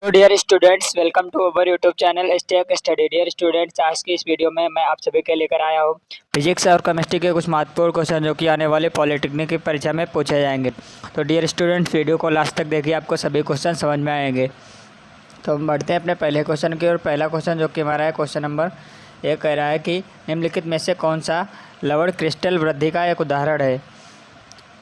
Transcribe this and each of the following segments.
तो dear students, welcome to our YouTube channel Stake Study. Dear students, आज की इस वीडियो में मैं आप सभी के लेकर आया हूँ फिजिक्स और केमिस्ट्री के कुछ महत्वपूर्ण क्वेश्चन जो कि आने वाले पॉलिटेक्निक की परीक्षा में पूछे जाएंगे। तो डियर स्टूडेंट्स, वीडियो को लास्ट तक देखिए, आपको सभी क्वेश्चन समझ में आएंगे। तो हम बढ़ते हैं अपने पहले क्वेश्चन की ओर। पहला क्वेश्चन जो कि हमारा है क्वेश्चन नंबर 1 कह रहा है कि निम्नलिखित में से कौन सा लवण क्रिस्टल वृद्धि का एक उदाहरण है।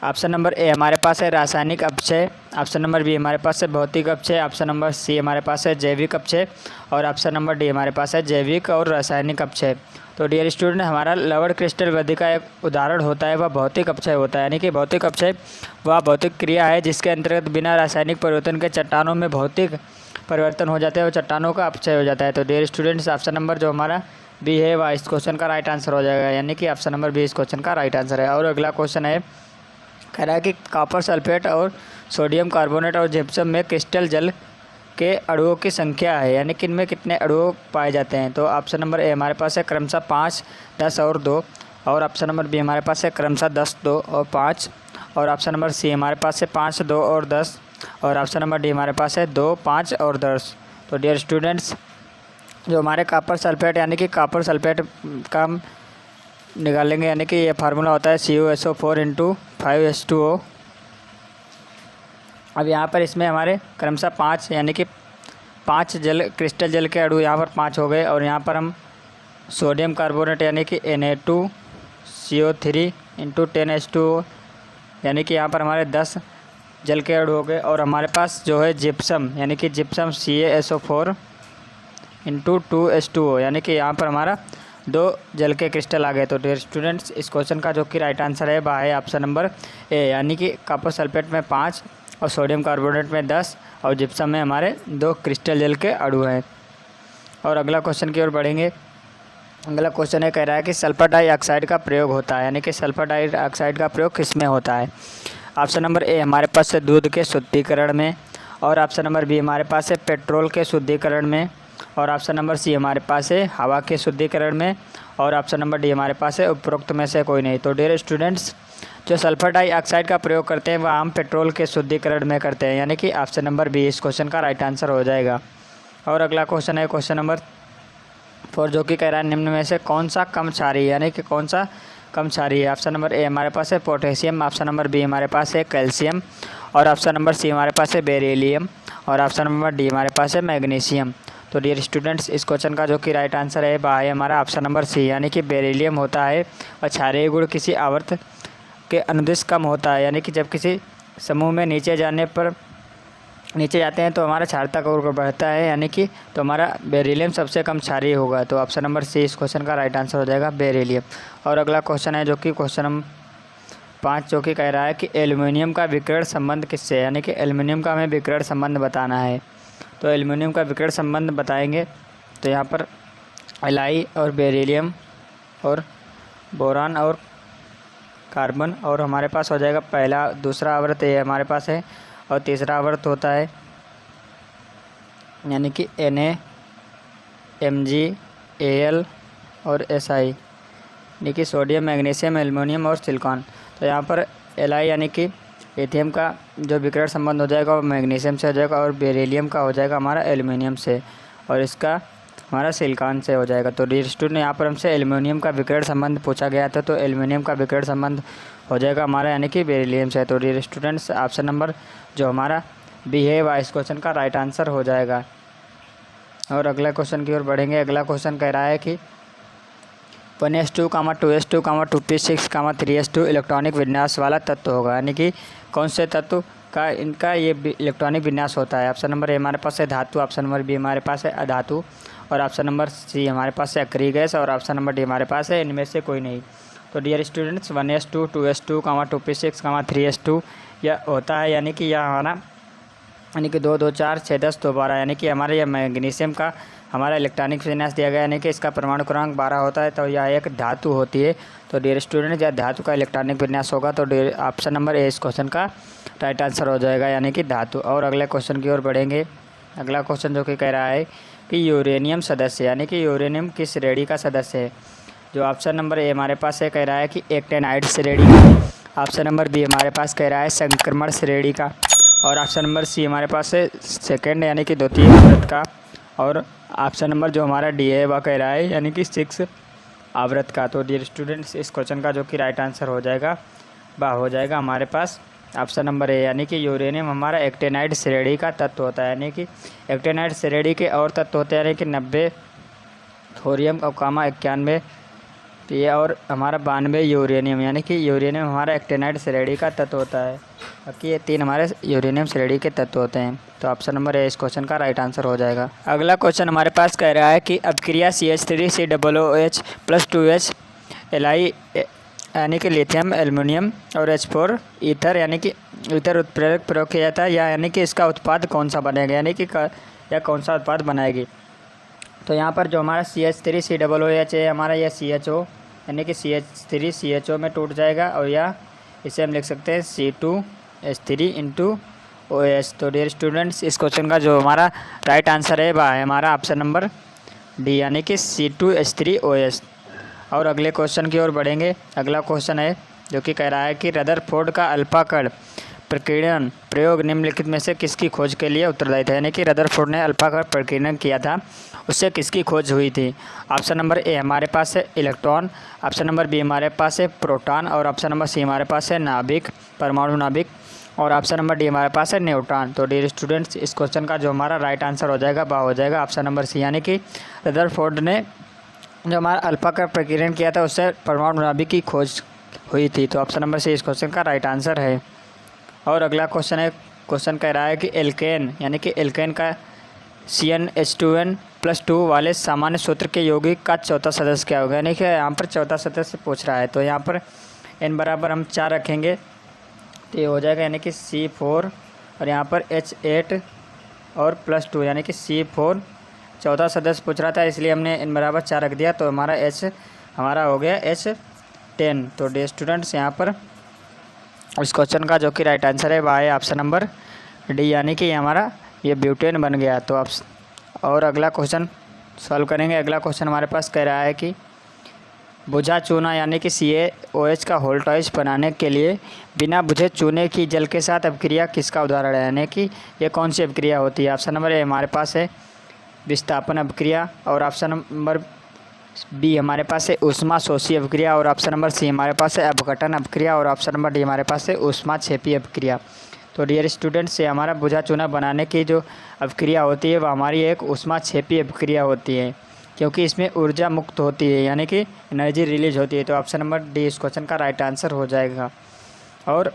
ऑप्शन नंबर ए हमारे पास है रासायनिक अपक्षय, ऑप्शन नंबर बी हमारे पास है भौतिक अपक्षय, ऑप्शन नंबर सी हमारे पास है जैविक अपक्षय और ऑप्शन नंबर डी हमारे पास है जैविक और रासायनिक अपक्षय। तो डियर स्टूडेंट, हमारा लवण क्रिस्टल वृद्धि का एक उदाहरण होता है वह भौतिक अपक्षय होता है। यानी कि भौतिक अपक्षय वह भौतिक क्रिया है जिसके अंतर्गत बिना रासायनिक परिवर्तन के चट्टानों में भौतिक परिवर्तन हो जाता है और चट्टानों का अपक्षय हो जाता है। तो डियर स्टूडेंट्स, ऑप्शन नंबर जो हमारा बी है वह इस क्वेश्चन का राइट आंसर हो जाएगा। यानी कि ऑप्शन नंबर बी इस क्वेश्चन का राइट आंसर है। और अगला क्वेश्चन है, कह रहा है कि कॉपर सल्फेट और सोडियम कार्बोनेट और जिप्सम में क्रिस्टल जल के अणुओं की संख्या है, यानी कि इनमें कितने अणु पाए जाते हैं। तो ऑप्शन नंबर ए हमारे पास है क्रमशः 5, 10 और 2 और ऑप्शन नंबर बी हमारे पास है क्रमशः 10, 2 और 5 और ऑप्शन नंबर सी हमारे पास है 5, 2 और 10 और ऑप्शन नंबर डी हमारे पास है 2, 5 और 10। तो डियर स्टूडेंट्स, जो हमारे कॉपर सल्फेट यानी कि कॉपर सल्फेट का हम निकालेंगे, यानी कि ये फार्मूला होता है CuSO4 × 5H2O। अब यहाँ पर इसमें हमारे क्रमशः 5 यानी कि 5 जल क्रिस्टल जल के अणु यहाँ पर 5 हो गए और यहाँ पर हम सोडियम कार्बोनेट यानी कि Na2CO3 × 10H2O यानी कि यहाँ पर हमारे 10 जल के अणु हो गए और हमारे पास जो है जिप्सम यानी कि जिप्सम CaSO4 × 2H2O यानी कि यहाँ पर हमारा 2 जल के क्रिस्टल आ गए। तो डियर स्टूडेंट्स, इस क्वेश्चन का जो कि राइट आंसर है वह है ऑप्शन नंबर ए, यानी कि कॉपर सल्फेट में 5 और सोडियम कार्बोनेट में 10 और जिप्सम में हमारे 2 क्रिस्टल जल के अणु हैं। और अगला क्वेश्चन की ओर बढ़ेंगे। अगला क्वेश्चन है, कह रहा है कि सल्फर डाइऑक्साइड का प्रयोग होता है, यानी कि सल्फर डाइऑक्साइड का प्रयोग किस में होता है। ऑप्शन नंबर ए हमारे पास है दूध के शुद्धिकरण में और ऑप्शन नंबर बी हमारे पास है पेट्रोल के शुद्धिकरण में और ऑप्शन नंबर सी हमारे पास है हवा के शुद्धिकरण में और ऑप्शन नंबर डी हमारे पास है उपरोक्त में से कोई नहीं। तो डियर स्टूडेंट्स, जो सल्फर डाइऑक्साइड का प्रयोग करते हैं वह हम पेट्रोल के शुद्धिकरण में करते हैं, यानी कि ऑप्शन नंबर बी इस क्वेश्चन का राइट आंसर हो जाएगा। और अगला क्वेश्चन है क्वेश्चन नंबर 4 जो कि कह रहा है निम्न में से कौन सा कम क्षारीय है, यानी कि कौन सा कम क्षारीय है। ऑप्शन नंबर ए हमारे पास है पोटेशियम, ऑप्शन नंबर बी हमारे पास है कैल्शियम और ऑप्शन नंबर सी हमारे पास है बेरिलियम और ऑप्शन नंबर डी हमारे पास है मैग्नीशियम। तो डियर स्टूडेंट्स, इस क्वेश्चन का जो कि राइट आंसर है वह है हमारा ऑप्शन नंबर सी, यानी कि बेरिलियम होता है और क्षारीय गुण किसी आवर्त के अनुदिश कम होता है, यानी कि जब किसी समूह में नीचे जाते हैं तो हमारा क्षारता का गुण बढ़ता है, यानी कि तो हमारा बेरिलियम सबसे कम क्षारीय होगा। तो ऑप्शन नंबर सी इस क्वेश्चन का राइट आंसर हो जाएगा बेरिलियम। और अगला क्वेश्चन है जो कि क्वेश्चन नंबर 5 जो कि कह रहा है कि एल्युमिनियम का विकिरण संबंध किससे है, यानी कि एल्युमिनियम का हमें विकिरण संबंध बताना है। तो एल्युमिनियम का विकिरण संबंध बताएंगे तो यहाँ पर Li और बेरिलियम और बोरान और कार्बन और हमारे पास हो जाएगा पहला, दूसरा आवर्त ये हमारे पास है और तीसरा आवर्त होता है यानी कि Na, Mg, Al और Si, यानी कि सोडियम, मैग्नीशियम, एल्युमिनियम और सिलिकॉन। तो यहाँ पर Li यानी कि लिथियम का जो विकिरण संबंध हो जाएगा वो मैग्नीशियम से हो जाएगा और बेरिलियम का हो जाएगा हमारा एल्युमिनियम से और इसका हमारा सिलिकॉन से हो जाएगा। तो डियर स्टूडेंट, यहाँ पर हमसे एल्युमिनियम का विकिरण संबंध पूछा गया था, तो एल्युमिनियम का विकिरण संबंध हो जाएगा हमारा यानी कि बेरिलियम से। तो डियर स्टूडेंट्स, ऑप्शन नंबर जो हमारा बी है वह इस क्वेश्चन का राइट आंसर हो जाएगा। और अगला क्वेश्चन की ओर बढ़ेंगे। अगला क्वेश्चन कह रहा है कि 1s2, 2s2, 2p6, 3s2 electronic विन्यास वाला तत्व होगा, यानी कि कौन से तत्व का इनका ये इलेक्ट्रॉनिक विन्यास होता है। ऑप्शन नंबर ए हमारे पास है धातु, ऑप्शन नंबर बी हमारे पास है अधातु और ऑप्शन नंबर सी हमारे पास है अक्रिय गैस और ऑप्शन नंबर डी हमारे पास है इनमें से कोई नहीं। तो dear students, 1s2, 2s2, 2p6, 3s2 यह होता है, यानी कि यह हमारा यानी कि 2, 2, 4, 6, 10, 2, 12 यानी कि हमारे यह मैग्नीशियम का हमारा इलेक्ट्रॉनिक विन्यास दिया गया, यानी कि इसका परमाणु क्रमांक 12 होता है। तो यह एक धातु होती है। तो डियर स्टूडेंट, यह धातु का इलेक्ट्रॉनिक विन्यास होगा। तो ऑप्शन नंबर ए इस क्वेश्चन का राइट आंसर हो जाएगा, यानी कि धातु। और अगले क्वेश्चन की ओर बढ़ेंगे। अगला क्वेश्चन जो कि कह रहा है कि यूरेनियम सदस्य यानी कि यूरेनियम किस श्रेणी का सदस्य है। जो ऑप्शन नंबर ए हमारे पास है कह रहा है कि एक्टेनाइड श्रेणी का, ऑप्शन नंबर बी हमारे पास कह रहा है संक्रमण श्रेणी का और ऑप्शन नंबर सी हमारे पास है सेकंड यानी कि द्वितीय आवृत्त का। और ऑप्शन नंबर जो हमारा डी है वह कह रहा है यानी कि 6 आवृत्त का। तो डियर स्टूडेंट्स, इस क्वेश्चन का जो कि राइट आंसर हो जाएगा वह हो जाएगा हमारे पास ऑप्शन नंबर ए, यानी कि यूरेनियम हमारा एक्टिनाइड श्रेणी का तत्व होता है। यानी कि एक्टिनाइड श्रेणी के और तत्व होते हैं यानी कि 90 थोरियम और 91 ये और हमारा 92 यूरेनियम, यानी कि यूरेनियम हमारा एक्टिनाइड श्रेणी का तत्व होता है। बाकी ये 3 हमारे यूरेनियम श्रेणी के तत्व होते हैं। तो ऑप्शन नंबर ए इस क्वेश्चन का राइट आंसर हो जाएगा। अगला क्वेश्चन हमारे पास कह रहा है कि अभिक्रिया CH3COOH + 2H Li यानी कि लिथियम एल्युमिनियम और H4 ईथर यानी कि ईथर उत्प्रेरक प्रयोग किया जाता है या यानी कि इसका उत्पाद कौन सा बनेगा, यानी कि या कौन सा उत्पाद बनाएगी। तो यहाँ पर जो हमारा CH3COOH है हमारा यह CHO यानी कि CH3CHO में टूट जाएगा और या इसे हम लिख सकते हैं C2H3 OH। तो डियर स्टूडेंट्स, इस क्वेश्चन का जो हमारा राइट आंसर है वह है हमारा ऑप्शन नंबर डी यानी कि C2H3 OH। और अगले क्वेश्चन की ओर बढ़ेंगे। अगला क्वेश्चन है जो कि कह रहा है कि रदरफोर्ड का अल्फा कण प्रकीर्णन प्रयोग निम्नलिखित में से किसकी खोज के लिए उत्तरदायी था। यानी कि रदरफोर्ड ने अल्फा कण प्रकीर्णन किया था, उससे किसकी खोज हुई थी। ऑप्शन नंबर ए हमारे पास है इलेक्ट्रॉन, ऑप्शन नंबर बी हमारे पास है प्रोटॉन और ऑप्शन नंबर सी हमारे पास है नाभिक, परमाणु नाभिक और ऑप्शन नंबर डी हमारे पास है न्यूट्रॉन। तो डियर स्टूडेंट्स, इस क्वेश्चन का जो हमारा राइट आंसर हो जाएगा वह हो जाएगा ऑप्शन नंबर सी, यानी कि रदरफोर्ड ने जो हमारा अल्फा का प्रकीर्णन किया था उससे परमाणु नाभिक की खोज हुई थी। तो ऑप्शन नंबर सी इस क्वेश्चन का राइट आंसर है। और अगला क्वेश्चन है, क्वेश्चन कह रहा है कि एल्केन यानी कि एल्केन का CnH2n+2 वाले सामान्य सूत्र के यौगिक का चौथा सदस्य क्या होगा। यानी कि यहाँ पर चौथा सदस्य पूछ रहा है। तो यहाँ पर n बराबर हम 4 रखेंगे तो ये हो जाएगा यानी कि C4 और यहाँ पर H8 और +2 यानी कि C4 चौथा सदस्य पूछ रहा था, इसलिए हमने n बराबर 4 रख दिया। तो हमारा H हमारा हो गया H10। तो डियर स्टूडेंट्स, यहाँ पर इस क्वेश्चन का जो कि राइट आंसर है वह है ऑप्शन नंबर डी, यानी कि हमारा ये ब्यूटेन बन गया। तो आप और अगला क्वेश्चन सॉल्व करेंगे। अगला क्वेश्चन हमारे पास कह रहा है कि बुझा चूना यानी कि CaOH का वोल्टाइज बनाने के लिए बिना बुझे चूने की जल के साथ अभिक्रिया किसका उदाहरण है। यानी कि ये कौन सी अभिक्रिया होती है। ऑप्शन नंबर ए हमारे पास है विस्थापन अभिक्रिया और ऑप्शन नंबर बी हमारे पास है ऊष्मा शोषी अभिक्रिया और ऑप्शन नंबर सी हमारे पास है अपघटन अभिक्रिया और ऑप्शन नंबर डी हमारे पास है ऊष्मा क्षेपी अभिक्रिया। तो डियर स्टूडेंट्स, से हमारा बुझा चूना बनाने की जो अभिक्रिया होती है वह हमारी एक ऊष्मा क्षेपी अभिक्रिया होती है, क्योंकि इसमें ऊर्जा मुक्त होती है यानी कि एनर्जी रिलीज होती है। तो ऑप्शन नंबर डी इस क्वेश्चन का राइट आंसर हो जाएगा। और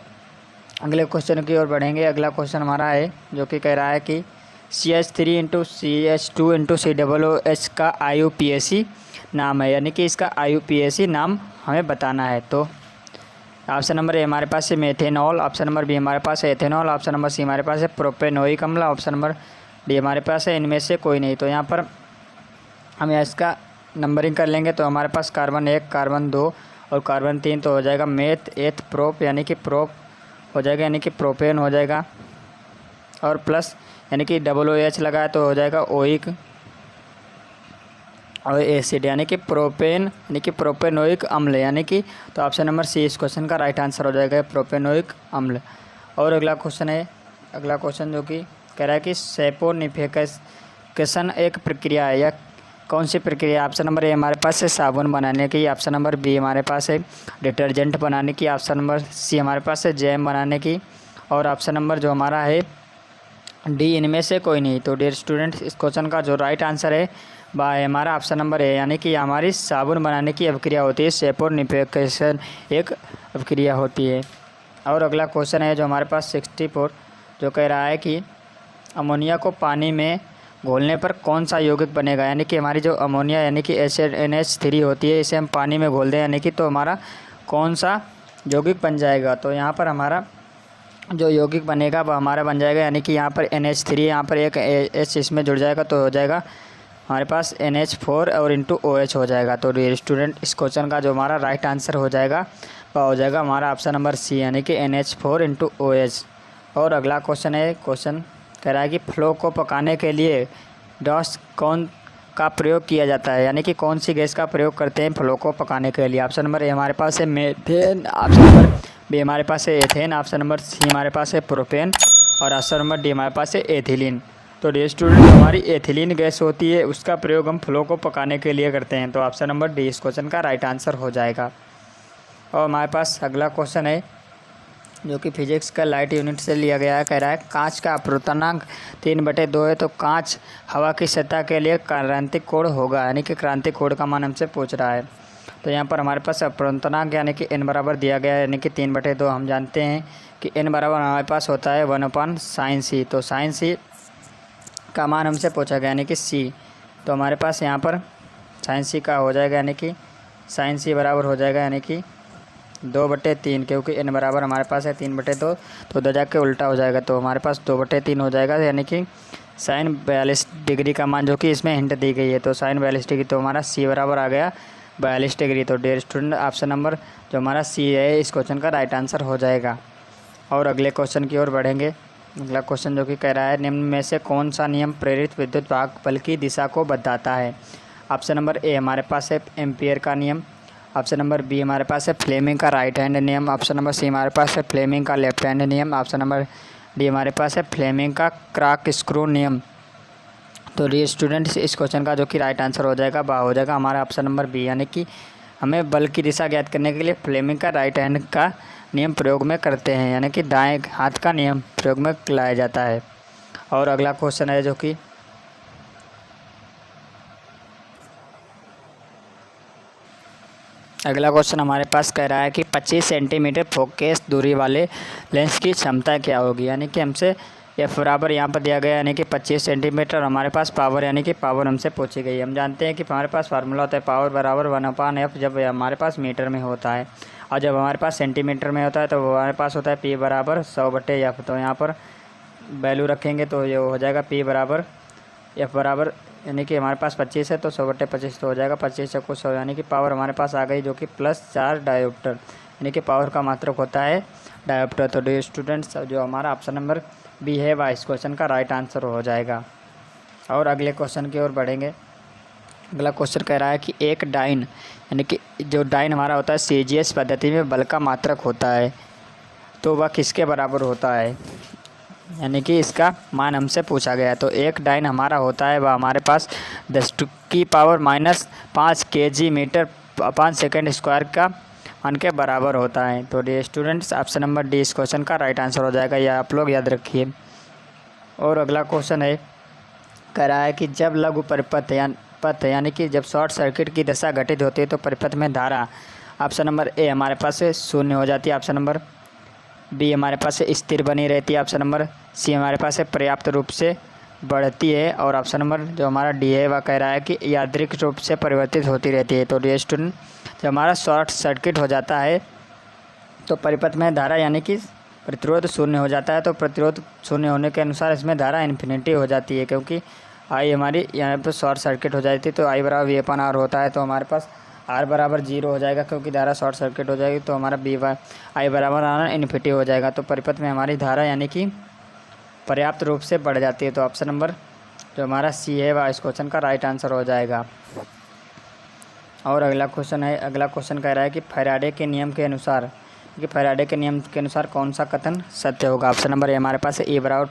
अगले क्वेश्चन की ओर बढ़ेंगे। अगला क्वेश्चन हमारा है जो कि कह रहा है कि CH3×CH2×COOH का IUPAC नाम है, यानी कि इसका IUPAC नाम हमें बताना है। तो ऑप्शन नंबर ए हमारे पास है मेथेनॉल, ऑप्शन नंबर बी हमारे पास है एथेनॉल, ऑप्शन नंबर सी हमारे पास है प्रोपेनोइक अम्ल, ऑप्शन नंबर डी हमारे पास है इनमें से कोई नहीं। तो यहाँ पर हम इसका नंबरिंग कर लेंगे। तो हमारे पास कार्बन 1, कार्बन 2 और कार्बन 3 तो हो जाएगा मेथ एथ प्रोप यानी कि प्रोप हो जाएगा, यानी कि प्रोपेन हो जाएगा और प्लस यानी कि OOH लगा है तो हो जाएगा ओइक और एसिड यानी कि प्रोपेन यानी कि प्रोपेनोइक अम्ल यानी कि। तो ऑप्शन नंबर सी इस क्वेश्चन का राइट आंसर हो जाएगा प्रोपेनोइक अम्ल। और अगला क्वेश्चन है, अगला क्वेश्चन जो कि कह रहा है कि सैपोनिफिकेशन एक प्रक्रिया है या कौन सी प्रक्रिया। ऑप्शन नंबर ए हमारे पास है साबुन बनाने की, ऑप्शन नंबर बी हमारे पास है डिटर्जेंट बनाने की, ऑप्शन नंबर सी हमारे पास है जैम बनाने की और ऑप्शन नंबर जो हमारा है डी इनमें से कोई नहीं। तो डियर स्टूडेंट्स, इस क्वेश्चन का जो राइट आंसर है वह है हमारा ऑप्शन नंबर ए, यानी कि हमारी साबुन बनाने की अभिक्रिया होती है। सैपोनिफिकेशन एक अभिक्रिया होती है। और अगला क्वेश्चन है जो हमारे पास 64 जो कह रहा है कि अमोनिया को पानी में घोलने पर कौन सा यौगिक बनेगा। यानी कि हमारी जो अमोनिया यानी कि NH3 होती है, इसे हम पानी में घोल दें यानी कि तो हमारा कौन सा यौगिक बन जाएगा। तो यहाँ पर हमारा जो यौगिक बनेगा वह हमारा बन जाएगा यानी कि यहाँ पर NH3 यहाँ पर एक H इसमें जुड़ जाएगा तो हो जाएगा हमारे पास NH4 और OH हो जाएगा। तो डियर स्टूडेंट, इस क्वेश्चन का जो हमारा राइट आंसर हो जाएगा वह हो जाएगा हमारा ऑप्शन नंबर सी, यानी कि NH4 OH। और अगला क्वेश्चन है, क्वेश्चन कह रहा है कि फ्लो को पकाने के लिए डॉस कौन का प्रयोग किया जाता है। यानी कि कौन सी गैस का प्रयोग करते हैं फ्लो को पकाने के लिए। ऑप्शन नंबर ए हमारे पास है मेथेन, ऑप्शन नंबर बी हमारे पास है एथेन, ऑप्शन नंबर सी हमारे पास है प्रोपेन और ऑप्शन नंबर डी हमारे पास है एथिलीन। तो डी स्टूडेंट हमारी एथिलीन गैस होती है, उसका प्रयोग हम फलों को पकाने के लिए करते हैं। तो ऑप्शन नंबर डी इस क्वेश्चन का राइट आंसर हो जाएगा। और हमारे पास अगला क्वेश्चन है जो कि फिजिक्स का लाइट यूनिट से लिया गया है। कह रहा है कांच का अपवर्तनांक 3/2 है तो कांच हवा की सतह के लिए क्रांतिक कोण होगा, यानी कि क्रांतिक कोण का मान हमसे पूछ रहा है। तो यहाँ पर हमारे पास अपवर्तनांक यानी कि n बराबर दिया गया है, यानी कि 3/2। हम जानते हैं कि n बराबर हमारे पास होता है 1/sin c। तो sin c का मान हमसे पूछा गया यानी कि c। तो हमारे पास यहाँ पर sin c का हो जाएगा यानी कि sin c बराबर हो जाएगा यानी कि 2/3, क्योंकि n बराबर हमारे पास है 3/2, तो उधर जाके उल्टा हो जाएगा। तो हमारे पास 2/3 हो जाएगा, यानी कि sin 42 डिग्री का मान जो कि इसमें हिंट दी गई है। तो sin 42 डिग्री, तो हमारा c बराबर आ गया 42 डिग्री। तो डियर स्टूडेंट ऑप्शन नंबर जो हमारा c है इस क्वेश्चन का राइट आंसर हो जाएगा। और अगले क्वेश्चन की ओर बढ़ेंगे। अगला क्वेश्चन जो कि कह रहा है निम्न में से कौन सा नियम प्रेरित विद्युत वाहक बल की दिशा को बताता है। ऑप्शन नंबर ए हमारे पास है एम्पियर का नियम। ऑप्शन नंबर बी हमारे पास है फ्लेमिंग का राइट हैंड नियम। ऑप्शन नंबर सी हमारे पास है फ्लेमिंग का लेफ्ट हैंड नियम। ऑप्शन नंबर डी हमारे पास है फ्लेमिंग का क्रॉक स्क्रू नियम। तो डी स्टूडेंट्स इस क्वेश्चन का जो कि राइट आंसर हो जाएगा वह हो जाएगा हमारा ऑप्शन नंबर बी, यानी कि हमें बल की दिशा ज्ञात करने के लिए फ्लेमिंग का राइट हैंड का नियम प्रयोग में करते हैं, यानी कि दाएं हाथ का नियम प्रयोग में लाया जाता है। और अगला क्वेश्चन है जो कि अगला क्वेश्चन हमारे पास कह रहा है कि 25 सेंटीमीटर फोकस दूरी वाले लेंस की क्षमता क्या होगी, यानी कि हमसे एफ बराबर यहाँ पर दिया गया यानी कि 25 सेंटीमीटर। हमारे पास पावर यानी कि पावर हमसे पूछी गई है। हम जानते हैं कि हमारे पास फार्मूला होता है पावर बराबर 1/f जब हमारे पास मीटर में होता है, और जब हमारे पास सेंटीमीटर में होता है तो हमारे पास होता है P बराबर 100/f। तो यहाँ पर वैल्यू रखेंगे तो ये हो जाएगा P बराबर F बराबर, यानी कि हमारे पास 25 है तो 100/25 तो हो जाएगा 25 को 100, यानी कि पावर हमारे पास आ गई जो कि +4 डायोप्टर, यानी कि पावर का मात्रक होता है डायोप्टर। तो डी स्टूडेंट्स जो हमारा ऑप्शन नंबर बी है वह इस क्वेश्चन का राइट आंसर हो जाएगा। और अगले क्वेश्चन की ओर बढ़ेंगे। अगला क्वेश्चन कह रहा है कि एक डाइन, यानी कि जो डाइन हमारा होता है CGS पद्धति में बल का मात्रक होता है तो वह किसके बराबर होता है, यानी कि इसका मान हमसे पूछा गया है। तो एक डाइन हमारा होता है वह हमारे पास 10⁻⁵ kg मीटर 5 सेकंड स्क्वायर का मान के बराबर होता है। तो D students option number D इस क्वेश्चन का राइट आंसर हो जाएगा, यह आप लोग याद रखिए। और अगला क्वेश्चन है कह रहा है कि जब लघु परिपथ यानी कि जब शॉर्ट सर्किट की दशा घटित होती है तो परिपथ में धारा ऑप्शन नंबर ए हमारे पास से 0 हो जाती है। ऑप्शन नंबर बी हमारे पास से स्थिर बनी रहती है। ऑप्शन नंबर सी हमारे पास से पर्याप्त रूप से बढ़ती है। और ऑप्शन नंबर जो हमारा डी है वह कह रहा है कि यादृच्छिक रूप से परिवर्तित होती रहती है। तो डी स्टूडेंट जब हमारा शॉर्ट सर्किट हो जाता है तो परिपथ में धारा यानी कि प्रतिरोध 0 हो जाता है। तो प्रतिरोध 0 होने के अनुसार इसमें धारा इन्फिनिटी हो जाती है, क्योंकि आई हमारी यहाँ पर शॉर्ट सर्किट हो जाती है तो आई बराबर V/R होता है। तो हमारे पास R बराबर 0 हो जाएगा क्योंकि धारा शॉर्ट सर्किट हो जाएगी, तो हमारा आई बराबर R इन्फिनिटी हो जाएगा। तो परिपथ में हमारी धारा यानी कि पर्याप्त रूप से बढ़ जाती है। तो ऑप्शन नंबर जो हमारा सी है वह इस क्वेश्चन का राइट आंसर हो जाएगा। और अगला क्वेश्चन है, अगला क्वेश्चन कह रहा है कि फैराडे के नियम के अनुसार कौन सा कथन सत्य होगा। ऑप्शन नंबर ए हमारे पास है E बराबर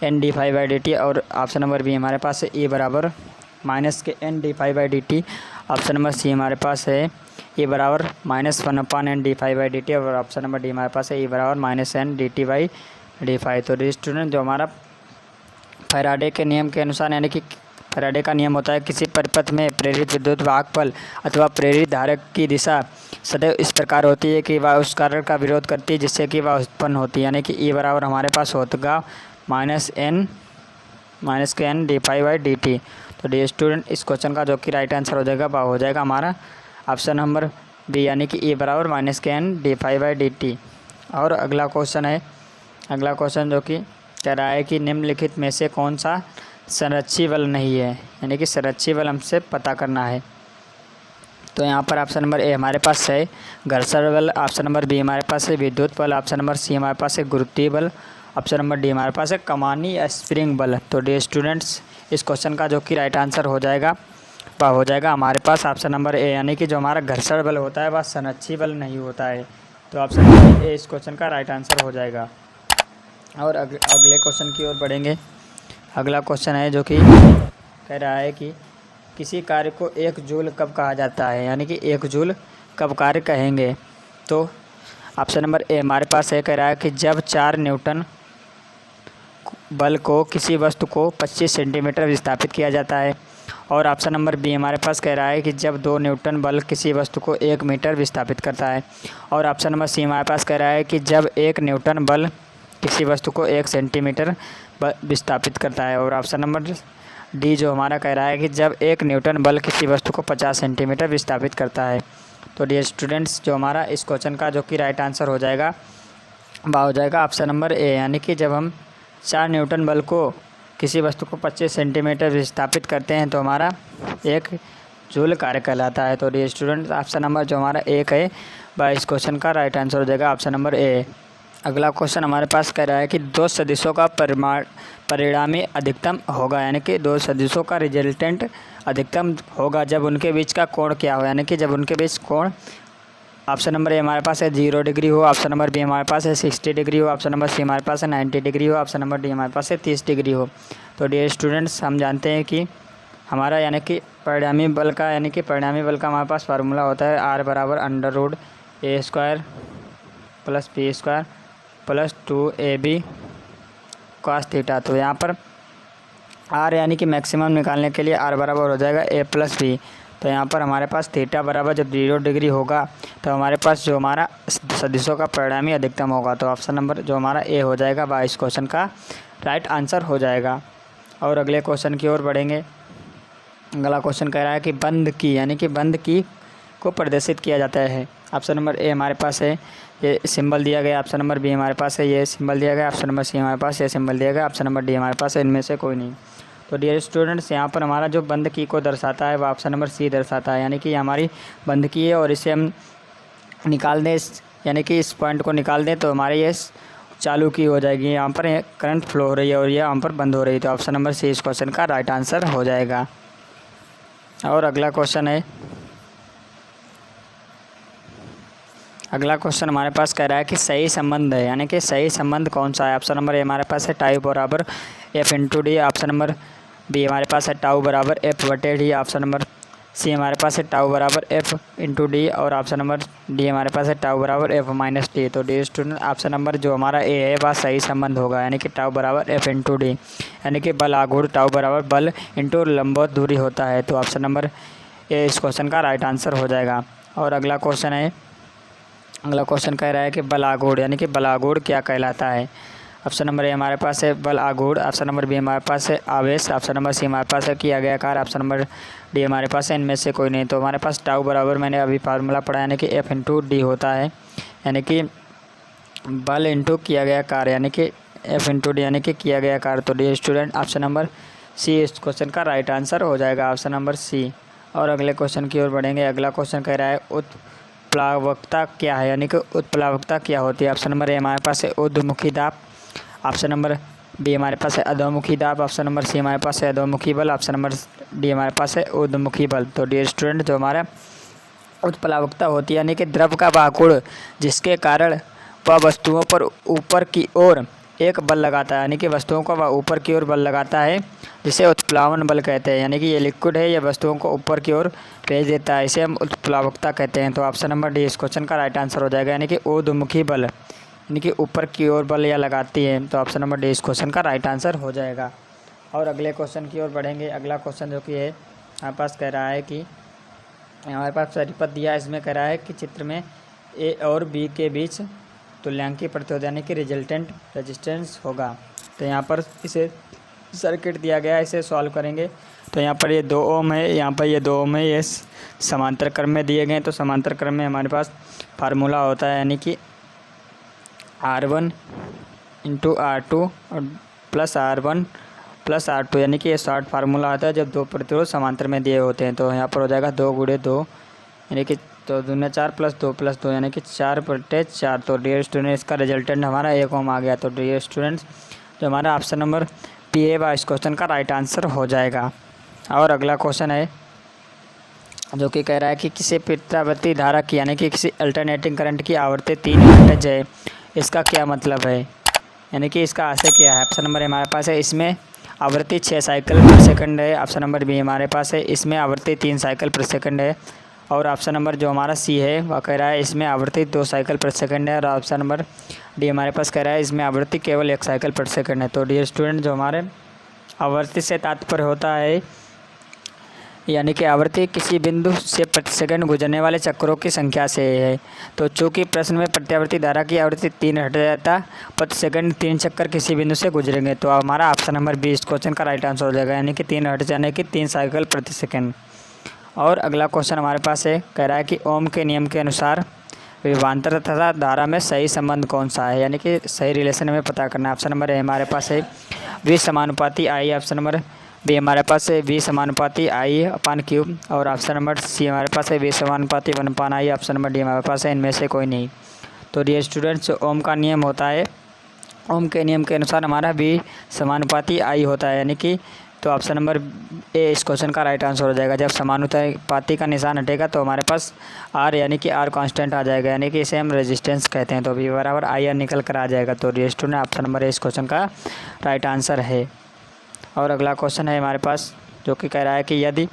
+N/dt और ऑप्शन नंबर बी हमारे पास है E बराबर -N/dt। ऑप्शन नंबर सी हमारे पास है E बराबर -1/N/dt और ऑप्शन नंबर डी हमारे पास है E बराबर -N/dt/d∅। तो डी स्टूडेंट जो हमारा फैराडे के नियम के अनुसार, यानी कि फैराडे का नियम होता है किसी परिपथ में प्रेरित विद्युत वाहक बल अथवा प्रेरित धारक की दिशा सदैव इस प्रकार होती है कि वह उस कारण का विरोध करती है जिससे कि वह उत्पन्न होती है, यानी कि E बराबर हमारे पास होगा -N/dt। तो डी स्टूडेंट इस क्वेश्चन का जो कि राइट आंसर हो जाएगा वह हो जाएगा हमारा ऑप्शन नंबर बी, यानी कि E बराबर -N/dt। और अगला क्वेश्चन है, अगला क्वेश्चन जो कि कह रहा है कि निम्नलिखित में से कौन सा संरक्षी बल नहीं है, यानी कि संरक्षी बल हमसे पता करना है। तो यहाँ पर ऑप्शन नंबर ए हमारे पास है घर्षण बल, ऑप्शन नंबर बी हमारे पास है विद्युत बल, ऑप्शन नंबर सी हमारे पास है गुरुत्वीय बल, ऑप्शन नंबर डी हमारे पास है कमानी या स्प्रिंग बल। तो डी स्टूडेंट्स इस क्वेश्चन का जो कि राइट आंसर हो जाएगा वह हो जाएगा हमारे पास ऑप्शन नंबर ए, यानी कि जो हमारा घर्षण बल होता है वह संरक्षी बल नहीं होता है। तो ऑप्शन नंबर ए इस क्वेश्चन का राइट आंसर हो जाएगा। और अगले क्वेश्चन की ओर बढ़ेंगे। अगला क्वेश्चन है जो कि कह रहा है कि किसी कार्य को 1 जूल कब कहा जाता है, यानी कि 1 जूल कब कार्य कहेंगे। तो ऑप्शन नंबर ए हमारे पास है, कह रहा है कि जब 4 न्यूटन बल को किसी वस्तु को 25 सेंटीमीटर विस्थापित किया जाता है। और ऑप्शन नंबर बी हमारे पास कह रहा है कि जब 2 न्यूटन बल किसी वस्तु को 1 मीटर विस्थापित करता है। और ऑप्शन नंबर सी हमारे पास कह रहा है कि जब 1 न्यूटन बल किसी वस्तु को 1 सेंटीमीटर विस्थापित करता है। और ऑप्शन नंबर डी जो हमारा कह रहा है कि जब 1 न्यूटन बल किसी वस्तु को 50 सेंटीमीटर विस्थापित करता है। तो डियर स्टूडेंट्स, जो हमारा इस क्वेश्चन का जो कि राइट आंसर हो जाएगा वह हो जाएगा ऑप्शन नंबर ए, यानी कि जब हम 4 न्यूटन बल को किसी वस्तु को 25 सेंटीमीटर विस्थापित करते हैं तो हमारा 1 जूल कार्य कहलाता है। तो डियर स्टूडेंट्स, ऑप्शन नंबर जो हमारा 1 है वह इस क्वेश्चन का राइट आंसर हो जाएगा ऑप्शन नंबर ए। अगला क्वेश्चन हमारे पास कह रहा है कि 2 सदिशों का परिणामी अधिकतम होगा, यानी कि 2 सदिशों का रिजल्टेंट अधिकतम होगा जब उनके बीच का कोण क्या हो, यानी कि जब उनके बीच कोण ऑप्शन नंबर ए हमारे पास है 0 डिग्री हो, ऑप्शन नंबर बी हमारे पास है 60 डिग्री हो, ऑप्शन नंबर सी हमारे पास है 90 डिग्री हो, ऑप्शन नंबर डी हमारे पास है 30 डिग्री हो। तो डियर स्टूडेंट्स, हम जानते हैं कि हमारा यानी कि परिणामी बल का हमारे पास फार्मूला होता है R बराबर √a² + b² + 2ab cos theta. तो यहाँ पर R यानी कि मैक्सिमम निकालने के लिए R बराबर हो जाएगा a + b। तो यहाँ पर हमारे पास थीटा बराबर जब 0 डिग्री होगा तो हमारे पास जो हमारा सदिशों का परिणामी अधिकतम होगा। तो ऑप्शन नंबर जो हमारा ए हो जाएगा वह इस क्वेश्चन का राइट आंसर हो जाएगा। और अगले क्वेश्चन की ओर बढ़ेंगे। अगला क्वेश्चन कह रहा है कि बंद की, यानी कि बंद की को प्रदर्शित किया जाता है। ऑप्शन नंबर ए हमारे पास है, ये सिंबल दिया गया। ऑप्शन नंबर बी हमारे पास है, ये सिंबल दिया गया। ऑप्शन नंबर सी हमारे पास ये सिंबल दिया गया। ऑप्शन नंबर डी हमारे पास है, इनमें से कोई नहीं। तो डियर स्टूडेंट्स, यहाँ पर हमारा जो बंद की को दर्शाता है वह ऑप्शन नंबर सी दर्शाता है, यानी कि हमारी बंद की है और इसे हम निकाल दें, यानी कि इस पॉइंट को निकाल दें तो हमारी ये चालू की हो जाएगी। यहाँ पर करंट फ्लो हो रही है और ये यहाँ पर बंद हो रही है। तो ऑप्शन नंबर सी इस क्वेश्चन का राइट आंसर हो जाएगा। और अगला क्वेश्चन हमारे पास कह रहा है कि सही संबंध है, यानी कि सही संबंध कौन सा है। ऑप्शन नंबर ए हमारे पास है टाइप बराबर F/d। ऑप्शन नंबर बी हमारे पास है टाउ बराबर F/d। ऑप्शन नंबर सी हमारे पास है टाउ बराबर F/d। और ऑप्शन नंबर डी हमारे पास है टाउ बराबर F-d। तो डी स्टूडेंट, ऑप्शन नंबर जो हमारा ए है वह सही संबंध होगा, यानी कि टाउ बराबर F/d, यानी कि बल आघूर्ण टाउ बराबर बल इंटू लंबवत दूरी होता है। तो ऑप्शन नंबर ए इस क्वेश्चन का राइट आंसर हो जाएगा। और अगला क्वेश्चन कह रहा है कि बल आघूर्ण, यानी कि बल आघूर्ण क्या कहलाता है। ऑप्शन नंबर ए हमारे पास है बल आघूर्ण। ऑप्शन नंबर बी हमारे पास है आवेश। ऑप्शन नंबर सी हमारे पास है किया गया कार्य। ऑप्शन नंबर डी हमारे पास है इनमें से कोई नहीं। तो हमारे पास टाउ बराबर मैंने अभी फार्मूला पढ़ा, यानी कि F/d होता है, यानी कि बल इंटू किया गया कार्य, यानी कि F/d, यानी कि किया गया कार्य। तो dear student, option number c इस क्वेश्चन का राइट आंसर हो जाएगा, ऑप्शन नंबर सी। और अगले क्वेश्चन की ओर बढ़ेंगे। अगला क्वेश्चन कह रहा है उत्प्लावकता क्या है, यानी कि उत्प्लावकता क्या होती है। ऑप्शन नंबर ए हमारे पास है ऊर्ध्वमुखी दाब। ऑप्शन नंबर बी हमारे पास है अधोमुखी दाब। ऑप्शन नंबर सी हमारे पास है अधोमुखी बल। ऑप्शन नंबर डी हमारे पास है ऊर्ध्वमुखी बल। तो डियर स्टूडेंट, जो हमारा उत्प्लावकता होती है, यानी कि द्रव का वाहकोण जिसके कारण वह वस्तुओं पर ऊपर की ओर एक बल लगाता है, यानी कि वस्तुओं को वह ऊपर की ओर बल लगाता है, जिसे उत्प्लावन बल कहते हैं। यानी कि ये लिक्विड है, ये वस्तुओं को ऊपर की ओर भेज देता है, इसे हम उत्प्लावकता कहते हैं। तो ऑप्शन नंबर डी इस क्वेश्चन का राइट आंसर हो जाएगा, यानी कि ऊर्ध्वमुखी बल, यानी कि ऊपर की ओर बल या लगाती है। तो ऑप्शन नंबर डी इस क्वेश्चन का राइट आंसर हो जाएगा। और अगले क्वेश्चन की ओर बढ़ेंगे। अगला क्वेश्चन जो कि है हमारे पास कह रहा है कि हमारे पास परिपथ दिया, इसमें कह रहा है कि चित्र में ए और बी के बीच तुल्यांकी प्रतिरोध, यानी कि रिजल्टेंट रेजिस्टेंस होगा। तो यहाँ पर इसे सर्किट दिया गया है, इसे सॉल्व करेंगे। तो यहाँ पर ये 2 ओम है, यहाँ पर ये 2 ओम है, ये समांतर क्रम में दिए गए। तो समांतर क्रम में हमारे पास फार्मूला होता है, यानी कि R1 × R2 plus R1 plus R2, यानी कि ये शॉर्ट फार्मूला आता है जब 2 प्रतिरोध समांतर में दिए होते हैं। तो यहाँ पर हो जाएगा 2 × 2, यानी कि तो 2 4 + 2 + 2, यानी कि 4/4। तो डियर स्टूडेंट, इसका रिजल्टेंट हमारा 1 ओम आ गया। तो डियर स्टूडेंट्स, जो हमारा ऑप्शन नंबर पी है वह इस क्वेश्चन का राइट आंसर हो जाएगा। और अगला क्वेश्चन है जो कि कह रहा है कि किसी प्रत्यावर्ती धारा की, यानी कि किसी अल्टरनेटिंग करंट की आवर्ती 3 वोल्टेज है, इसका क्या मतलब है। यानी कि इसका आशय क्या है। ऑप्शन नंबर हमारे पास है, इसमें आवृत्ति 6 साइकिल पर सेकंड है। ऑप्शन नंबर बी हमारे पास है, इसमें आवृत्ति 3 साइकिल पर सेकंड है। और ऑप्शन नंबर जो हमारा सी है वह कह रहा है इसमें आवृत्ति 2 साइकिल पर सेकंड है। और ऑप्शन नंबर डी हमारे पास कह रहा है इसमें आवृत्ति केवल 1 साइकिल पर सेकंड है। तो डियर स्टूडेंट, जो हमारे आवृत्ति से तात्पर्य होता है यानी कि आवृत्ति किसी बिंदु से प्रति सेकंड गुजरने वाले चक्रों की संख्या से है। तो चूँकि प्रश्न में प्रत्यावर्ती धारा की आवृत्ति 3 हट जाता, प्रति सेकंड 3 चक्कर किसी बिंदु से गुजरेंगे। तो हमारा ऑप्शन नंबर बी इस क्वेश्चन का राइट आंसर हो जाएगा, यानी कि 3 हट जाने की 3 साइकिल प्रति सेकंड। और अगला क्वेश्चन हमारे पास है, कह रहा है कि ओम के नियम के अनुसार विभवांतर तथा धारा में सही संबंध कौन सा है, यानी कि सही रिलेशन हमें पता करना है। ऑप्शन नंबर ए हमारे पास है V समानुपाती I, ऑप्शन नंबर बी हमारे पास है V समानुपाती I/Q, और ऑप्शन नंबर सी हमारे पास है V समानुपाती 1/I, ऑप्शन नंबर डी हमारे पास है इनमें से कोई नहीं। तो डियर स्टूडेंट्स, ओम का नियम होता है, ओम के नियम के अनुसार हमारा V समानुपाती I होता है, यानी कि तो ऑप्शन नंबर ए इस क्वेश्चन का राइट आंसर हो जाएगा। जब समानुपाती का निशान हटेगा तो हमारे पास R यानी कि R कांस्टेंट आ जाएगा, यानी कि इसे हम रेजिस्टेंस कहते हैं। तो V बराबर IR निकल कर आ जाएगा। तो dear student, option number A इस क्वेश्चन का राइट आंसर है। और अगला क्वेश्चन है हमारे पास, जो कि कह रहा है कि यदि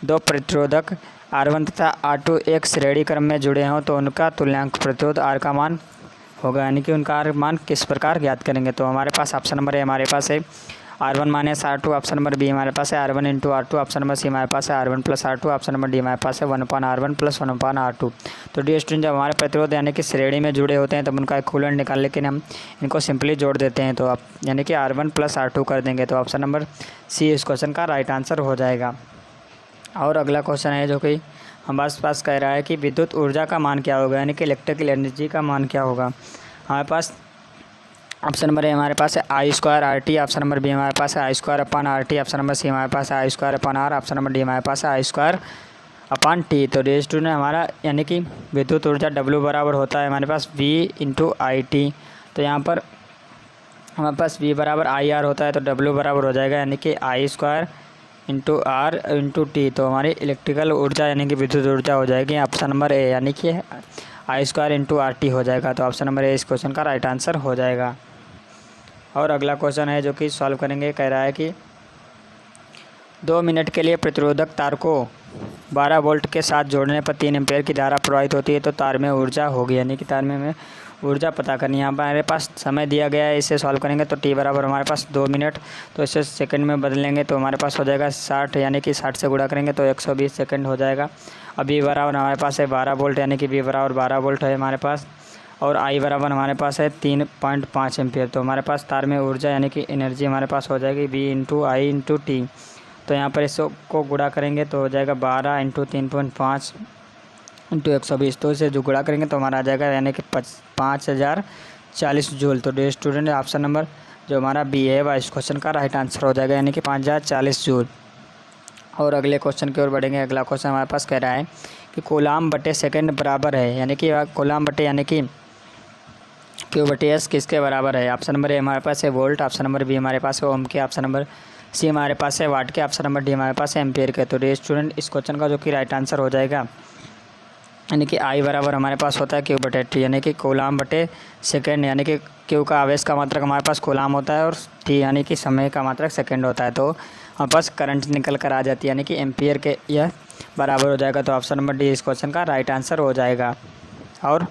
2 प्रतिरोधक R1 तथा R2 एक श्रेणी क्रम में जुड़े हों तो उनका तुल्यांक प्रतिरोध R का मान होगा, यानी कि उनका R मान किस प्रकार ज्ञात करेंगे। तो हमारे पास ऑप्शन नंबर है हमारे पास है R1 minus R2, option number B हमारे पास है R1 into R2, option number C हमारे पास है R1 plus R2, option number D हमारे पास है 1/R1 प्लस 1/R2। तो डियर स्टूडेंट, जब हमारे प्रतिरोध यानी कि श्रेणी में जुड़े होते हैं तब उनका इक्विवेलेंट निकाल, लेकिन हम इनको सिंपली जोड़ देते हैं, तो आप यानी कि R1 प्लस R2 कर देंगे। तो ऑप्शन नंबर सी इस क्वेश्चन का राइट आंसर हो जाएगा। और अगला क्वेश्चन है, जो कि हमारे पास कह रहा है कि विद्युत ऊर्जा का मान क्या होगा, यानी कि इलेक्ट्रिकल एनर्जी का मान क्या होगा। हमारे पास ऑप्शन नंबर ए हमारे पास है I² RT, option number B हमारे पास है I² RT, option number C हमारे पास है I² R, option number D हमारे पास है I²T। तो डियर स्टूडेंट, हमारा यानी कि विद्युत ऊर्जा W बराबर होता है हमारे पास V इंटू IT। तो यहाँ पर हमारे पास V बराबर IR होता है, तो W बराबर हो जाएगा यानी कि I² into R into T। तो हमारी इलेक्ट्रिकल ऊर्जा यानी कि विद्युत ऊर्जा हो जाएगी ऑप्शन नंबर ए, यानी कि I² इंटू RT हो जाएगा। तो ऑप्शन नंबर ए इस क्वेश्चन का राइट आंसर हो जाएगा। और अगला क्वेश्चन है, जो कि सॉल्व करेंगे, कह रहा है कि 2 मिनट के लिए प्रतिरोधक तार को 12 वोल्ट के साथ जोड़ने पर 3 एम्पेयर की धारा प्रवाहित होती है, तो तार में ऊर्जा होगी, यानी कि तार में हमें ऊर्जा पता करनी है। यहाँ पर हमारे पास समय दिया गया है, इसे सॉल्व करेंगे तो t बराबर हमारे पास 2 मिनट, तो इसे सेकंड में बदलेंगे तो हमारे पास हो जाएगा 60, यानी कि 60 से गुणा करेंगे तो 120 सेकंड हो जाएगा। अब b बराबर हमारे पास है 12 वोल्ट, यानी कि b बराबर 12 वोल्ट है हमारे पास, और I बराबर हमारे पास है 3.5 एम्पियर। तो हमारे पास तार में ऊर्जा यानी कि एनर्जी हमारे पास हो जाएगी V into I into T. तो यहाँ पर इसको गुणा करेंगे तो हो जाएगा 12 इंटू 3.5 इंटू 120। तो इसे जो गुणा करेंगे तो हमारा आ जाएगा यानी कि 5040 जूल। तो डियर स्टूडेंट, ऑप्शन नंबर जो हमारा बी है वह इस क्वेश्चन का राइट आंसर हो जाएगा, यानी कि 5040 जूल। और अगले क्वेश्चन की ओर बढ़ेंगे। अगला क्वेश्चन हमारे पास कह रहा है कि कूलाम बटे सेकंड बराबर है, यानी कि कूलाम बटे यानी कि Q/S किसके बराबर है। ऑप्शन नंबर ए हमारे पास है वोल्ट, ऑप्शन नंबर बी हमारे पास है ओम के, ऑप्शन नंबर सी हमारे पास है वाट के, ऑप्शन नंबर डी हमारे पास है एम्पियर के। तो डियर स्टूडेंट, इस क्वेश्चन का जो कि राइट आंसर हो जाएगा, यानी कि I बराबर हमारे पास होता है Q/T, यानी कि कूलाम बटे सेकेंड, यानी कि Q का आवेश का मात्रक हमारे पास कूलाम होता है और T यानी कि समय का मात्रक सेकेंड होता है। तो हमारे पास करंट निकल कर आ जाती है, यानी कि एम्पियर के यह बराबर हो जाएगा। तो ऑप्शन नंबर डी इस क्वेश्चन का राइट आंसर हो जाएगा। और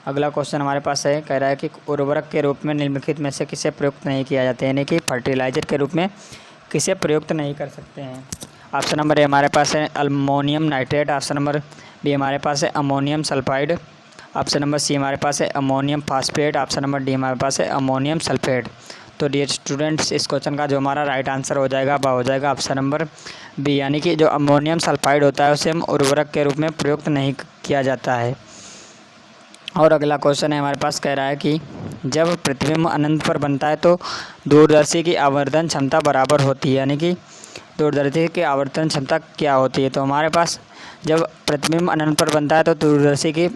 अगला क्वेश्चन हमारे पास है, कह रहा है कि उर्वरक के रूप में निम्नलिखित में से किसे प्रयुक्त नहीं किया जाता है, यानी कि फर्टिलाइजर के रूप में किसे प्रयुक्त नहीं कर सकते हैं। ऑप्शन नंबर ए हमारे पास है ammonium nitrate, option number B हमारे पास है ammonium sulphide, option number C हमारे पास है ammonium phosphate, option number D हमारे पास है अमोनियम सल्फेट। तो डियर स्टूडेंट्स, इस क्वेश्चन का जो हमारा राइट आंसर हो जाएगा वह हो जाएगा ऑप्शन नंबर बी, यानी कि जो अमोनियम सल्फाइड होता है उसे हम उर्वरक के रूप में प्रयुक्त नहीं किया जाता है। और अगला क्वेश्चन है हमारे पास, कह रहा है कि जब प्रतिबिंब अनंत पर बनता है तो दूरदर्शी की आवर्धन क्षमता बराबर होती है, यानी कि दूरदर्शी की आवर्धन क्षमता क्या होती है। तो हमारे पास जब प्रतिबिंब अनंत पर बनता है तो दूरदर्शी की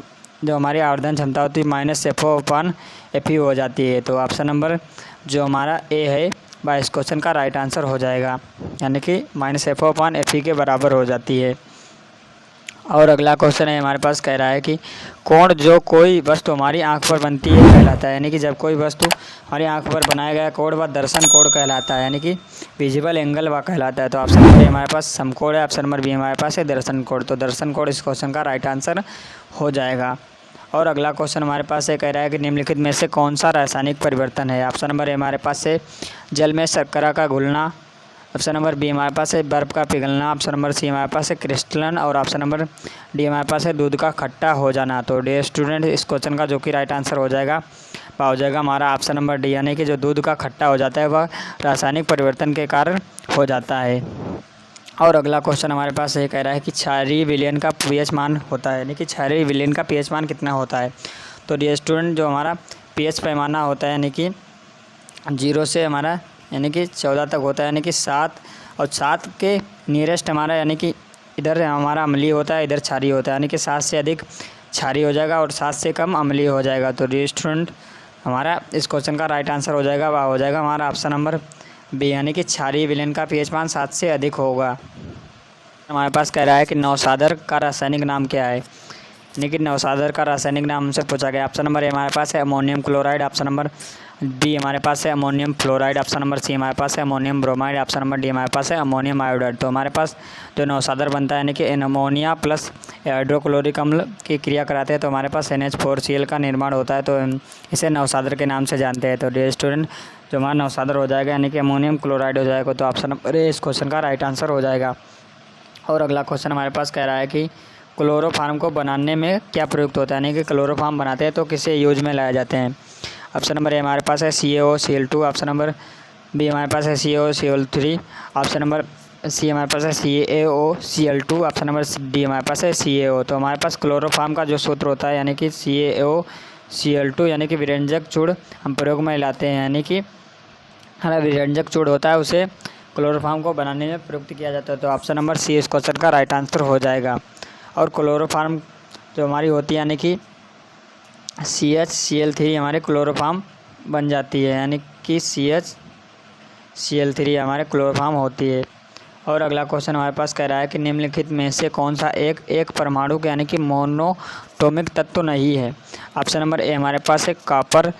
जो हमारी आवर्धन क्षमता होती है -FO/FE हो जाती है। तो ऑप्शन नंबर जो हमारा ए है वह इस क्वेश्चन का राइट आंसर हो जाएगा, यानी कि -FO/FE के बराबर हो जाती है। और अगला क्वेश्चन है हमारे पास, कह रहा है कि कोण जो कोई वस्तु हमारी आंख पर बनती है कहलाता है। यानी कि जब कोई वस्तु हमारी आंख पर बनाया गया कोण वह दर्शन कोण कहलाता है, यानी कि विजिबल एंगल वह कहलाता है। तो ऑप्शन नंबर ए हमारे पास समकोण है, ऑप्शन नंबर बी हमारे पास है दर्शन कोण। तो दर्शन कोण इस क्वेश्चन का राइट आंसर हो जाएगा। और अगला क्वेश्चन हमारे पास ये कह रहा है कि निम्नलिखित में से कौन सा रासायनिक परिवर्तन है। ऑप्शन नंबर ए हमारे पास है जल में शर्करा का घुलना, ऑप्शन नंबर बी हमारे पास है बर्फ़ का पिघलना, ऑप्शन नंबर सी हमारे पास है क्रिस्टलन और ऑप्शन नंबर डी हमारे पास है दूध का खट्टा हो जाना। तो डियर स्टूडेंट इस क्वेश्चन का जो कि राइट आंसर हो जाएगा वह हो जाएगा हमारा ऑप्शन नंबर डी, यानी कि जो दूध का खट्टा हो जाता है वह रासायनिक परिवर्तन के कारण हो जाता है। और अगला क्वेश्चन हमारे पास ये कह रहा है कि क्षारीय विलयन का pH मान होता है, यानी कि क्षारीय विलयन का pH मान कितना होता है। तो डियर स्टूडेंट जो हमारा pH पैमाना होता है यानी कि 0 से हमारा यानी कि 14 तक होता है, यानी कि 7 और 7 के नियरेस्ट हमारा यानी कि इधर हमारा अम्लीय होता है, इधर क्षारीय होता है, यानी कि 7 से अधिक क्षारीय हो जाएगा और 7 से कम अम्लीय हो जाएगा। तो डियर स्टूडेंट हमारा इस क्वेश्चन का राइट आंसर हो जाएगा वह हो जाएगा हमारा ऑप्शन नंबर बी, यानी कि क्षारीय विलयन का pH मान 7 से अधिक होगा। हमारे पास कह रहा है कि नौसादर का रासायनिक नाम क्या है, यानी कि नौसादर का रासायनिक नाम हमसे पूछा गया। ऑप्शन नंबर ए हमारे पास है ammonium chloride, option number B हमारे पास है ammonium fluoride, option number C हमारे पास है ammonium bromide, option number D हमारे पास है अमोनियम आयोडाइड। तो हमारे पास जो नौसादर बनता है यानी कि अमोनिया प्लस हाइड्रोक्लोरिक अम्ल की क्रिया कराते हैं तो हमारे पास NH4Cl का निर्माण होता है, तो इसे नौसादर के नाम से जानते हैं। तो डियर स्टूडेंट जो हमारा नौसादर हो जाएगा यानी कि अमोनियम क्लोराइड हो जाएगा। तो ऑप्शन नंबर ए इस क्वेश्चन का राइट आंसर हो जाएगा। और अगला क्वेश्चन हमारे पास कह रहा है कि क्लोरोफार्म को बनाने में क्या प्रयुक्त होता है, यानी कि क्लोरोफार्म बनाते हैं तो किसे यूज में लाए जाते हैं। ऑप्शन नंबर ए हमारे पास है CaOCl2, ऑप्शन नंबर बी हमारे पास है CaOCl3, ऑप्शन नंबर सी हमारे पास है CaOCl2, ऑप्शन नंबर डी हमारे पास है CaO। तो हमारे पास क्लोरोफार्म का जो सूत्र होता है यानी कि CaOCl2 यानी कि विरंजक चूड़ हम प्रयोग में लाते हैं, यानी कि हमारा विरंजक चूड़ होता है उसे क्लोरोफार्म को बनाने में प्रयुक्त किया जाता है। तो ऑप्शन नंबर सी इस क्वेश्चन का राइट आंसर हो जाएगा। और क्लोरोफार्म जो हमारी होती है यानी कि CHCl3 हमारे क्लोरोफार्म बन जाती है, यानी कि CHCl3 हमारे क्लोरोफार्म होती है। और अगला क्वेश्चन हमारे पास कह रहा है कि निम्नलिखित में से कौन सा एक परमाणु यानी कि मोनोटोमिक तत्व नहीं है। ऑप्शन नंबर ए हमारे पास है कॉपर,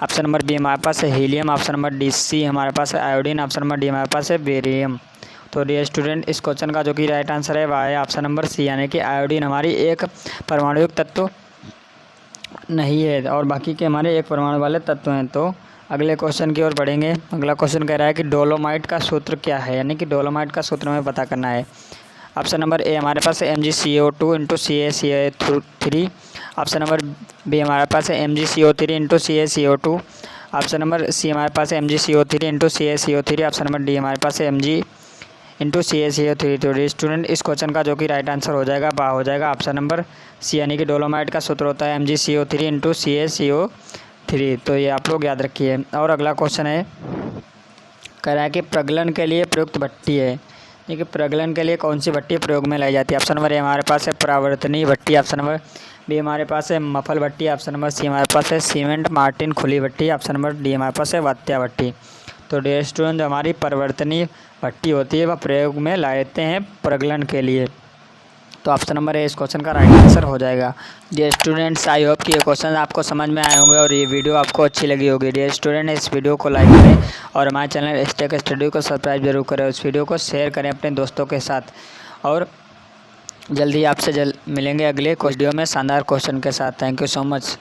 ऑप्शन नंबर बी हमारे पास है helium, option number D C हमारे पास है आयोडीन, ऑप्शन नंबर डी हमारे पास है बेरियम। तो डियर स्टूडेंट इस क्वेश्चन का जो कि राइट आंसर है वह है ऑप्शन नंबर सी, यानी कि आयोडीन हमारी एक परमाणुयुक्त तत्व नहीं है और बाकी के हमारे एक परमाणु वाले तत्व हैं। तो अगले क्वेश्चन की ओर बढ़ेंगे। अगला क्वेश्चन कह रहा है कि डोलोमाइट का सूत्र क्या है, यानी कि डोलोमाइट का सूत्र हमें पता करना है। ऑप्शन नंबर ए हमारे पास है MgCO2 × CaCO3, option number B हमारे पास है MgCO3 × CaCO2, option number C हमारे पास है MgCO3 × CaCO3, option number D हमारे पास है Mg × CaCO3। तो स्टूडेंट इस क्वेश्चन का जो कि राइट आंसर हो जाएगा वह हो जाएगा ऑप्शन नंबर सी, यानी कि डोलोमाइट का सूत्र होता है MgCO3 × CaCO3। तो ये आप लोग याद रखिए। और अगला क्वेश्चन है कह रहा है कि प्रगलन के लिए प्रयुक्त भट्टी है, यानी कि प्रगलन के लिए कौन सी भट्टी प्रयोग में लाई जाती है। ऑप्शन नंबर ए हमारे पास है परावर्तनीय भट्टी, ऑप्शन नंबर बी हमारे पास है मफल भट्टी, ऑप्शन नंबर सी हमारे पास है सीमेंट मार्टिन खुली भट्टी, ऑप्शन नंबर डी हमारे पास है वात्या भट्टी। तो डियर स्टूडेंट जो हमारी परिवर्तनीय भट्टी होती है वह प्रयोग में लाते हैं प्रगलन के लिए। तो ऑप्शन नंबर ए इस क्वेश्चन का राइट आंसर हो जाएगा। डियर स्टूडेंट्स आई होप कि ये क्वेश्चन आपको समझ में आए होंगे और ये वीडियो आपको अच्छी लगी होगी। डियर स्टूडेंट इस वीडियो को लाइक करें और हमारे चैनल स्टेक स्टडी को सब्सक्राइब जरूर करें। इस वीडियो को शेयर करें अपने दोस्तों के साथ और जल्दी आपसे मिलेंगे अगले वीडियो में शानदार क्वेश्चन के साथ। Thank you so much.